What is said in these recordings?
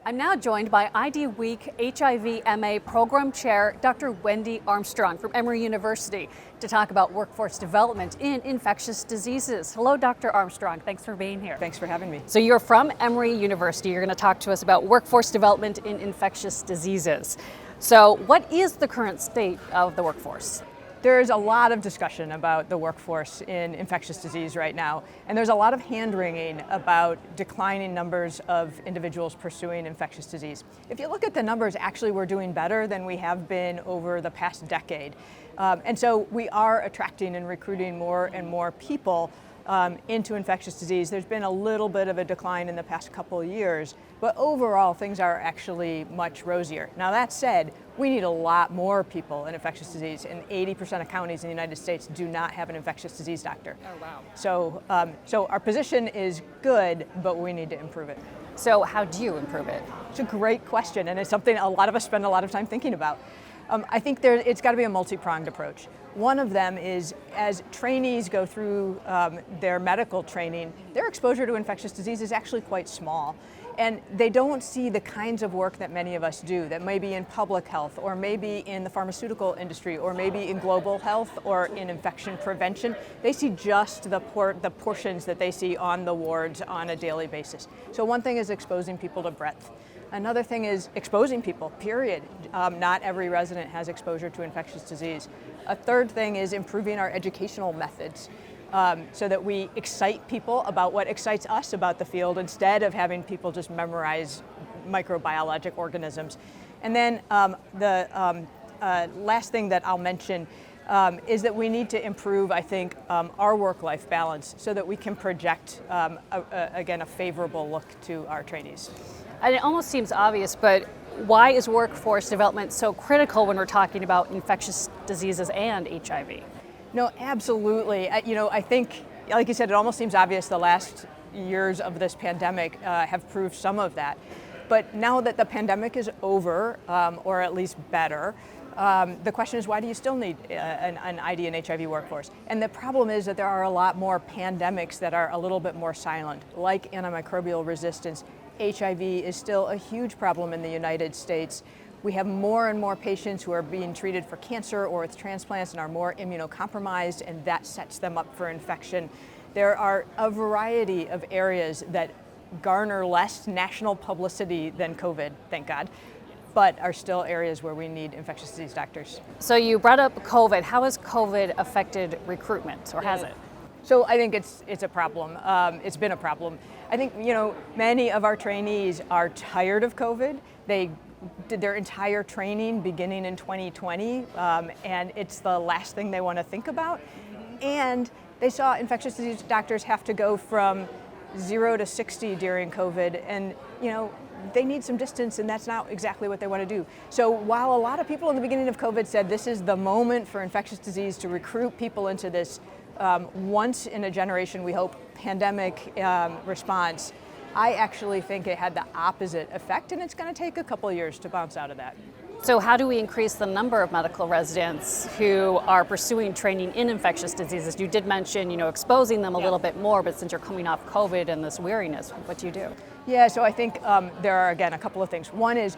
I'm now joined by IDWeek HIV MA Program Chair, Dr. Wendy Armstrong from Emory University, to talk about workforce development in infectious diseases. Hello, Dr. Armstrong. Thanks for being here. Thanks for having me. So you're from Emory University. You're going to talk to us about workforce development in infectious diseases. So what is the current state of the workforce? There's a lot of discussion about the workforce in infectious disease right now, and there's a lot of hand-wringing about declining numbers of individuals pursuing infectious disease. If you look at the numbers, actually we're doing better than we have been over the past decade. And so we are attracting and recruiting more and more people into infectious disease. There's been a little bit of a decline in the past couple of years, but overall things are actually much rosier. Now that said, we need a lot more people in infectious disease, and 80% of counties in the United States do not have an infectious disease doctor. Oh, wow. So our position is good, but we need to improve it. So how do you improve it? It's a great question, and it's something a lot of us spend a lot of time thinking about. I think it's got to be a multi-pronged approach. One of them is, as trainees go through their medical training, their exposure to infectious disease is actually quite small. And they don't see the kinds of work that many of us do, that may be in public health, or maybe in the pharmaceutical industry, or maybe in global health, or in infection prevention. They see just the portions that they see on the wards on a daily basis. So one thing is exposing people to breadth. Another thing is exposing people, period. Not every resident has exposure to infectious disease. A third thing is improving our educational methods. So that we excite people about what excites us about the field instead of having people just memorize microbiologic organisms. And then the last thing that I'll mention is that we need to improve, I think, our work-life balance so that we can project, again, a favorable look to our trainees. And it almost seems obvious, but why is workforce development so critical when we're talking about infectious diseases and HIV? No, absolutely. I think, like you said, it almost seems obvious the last years of this pandemic have proved some of that. But now that the pandemic is over, or at least better, the question is, why do you still need an ID and HIV workforce? And the problem is that there are a lot more pandemics that are a little bit more silent, like antimicrobial resistance. HIV is still a huge problem in the United States. We have more and more patients who are being treated for cancer or with transplants and are more immunocompromised, and that sets them up for infection. There are a variety of areas that garner less national publicity than COVID, thank God, but are still areas where we need infectious disease doctors. So you brought up COVID. How has COVID affected recruitment, or has it? So I think it's a problem. It's been a problem. I think, many of our trainees are tired of COVID. They did their entire training beginning in 2020, and it's the last thing they want to think about. And they saw infectious disease doctors have to go from 0 to 60 during COVID, and they need some distance, and that's not exactly what they want to do. So while a lot of people in the beginning of COVID said this is the moment for infectious disease to recruit people into this once in a generation, we hope, pandemic response, I actually think it had the opposite effect, and it's going to take a couple of years to bounce out of that. So how do we increase the number of medical residents who are pursuing training in infectious diseases? You did mention, exposing them a little bit more, but since you're coming off COVID and this weariness, what do you do? Yeah, so I think there are, again, a couple of things. One is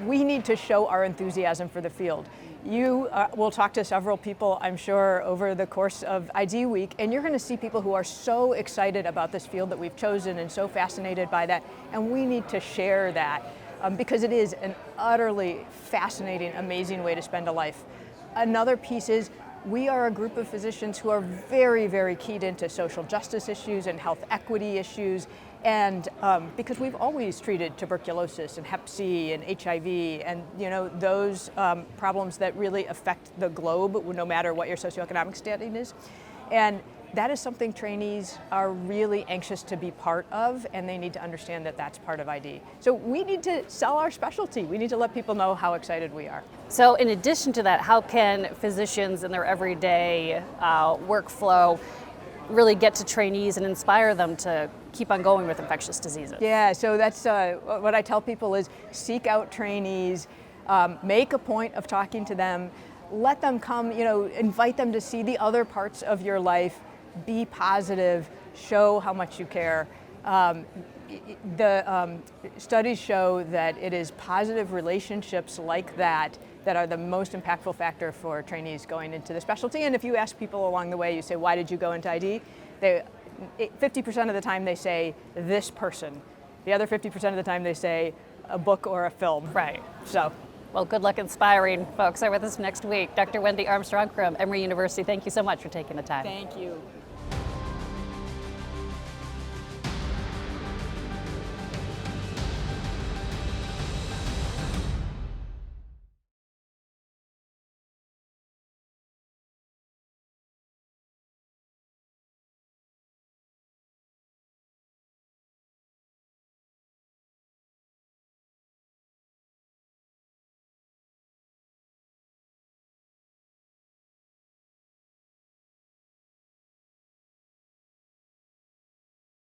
we need to show our enthusiasm for the field. You will talk to several people, I'm sure, over the course of IDWeek, and you're going to see people who are so excited about this field that we've chosen and so fascinated by that, and we need to share that because it is an utterly fascinating, amazing way to spend a life. Another piece is we are a group of physicians who are very, very keyed into social justice issues and health equity issues, and because we've always treated tuberculosis and Hep C and HIV and those problems that really affect the globe, no matter what your socioeconomic standing is. And that is something trainees are really anxious to be part of, and they need to understand that that's part of ID. So we need to sell our specialty. We need to let people know how excited we are. So in addition to that, how can physicians in their everyday workflow really get to trainees and inspire them to keep on going with infectious diseases? Yeah, so that's what I tell people is seek out trainees, make a point of talking to them, let them come, invite them to see the other parts of your life, be positive, show how much you care. the studies show that it is positive relationships like that that are the most impactful factor for trainees going into the specialty. And if you ask people along the way, you say, why did you go into ID? 50% of the time they say, this person. The other 50% of the time they say, a book or a film. Right. So. Well, good luck inspiring folks. Are with us next week. Dr. Wendy Armstrong from Emory University, thank you so much for taking the time. Thank you.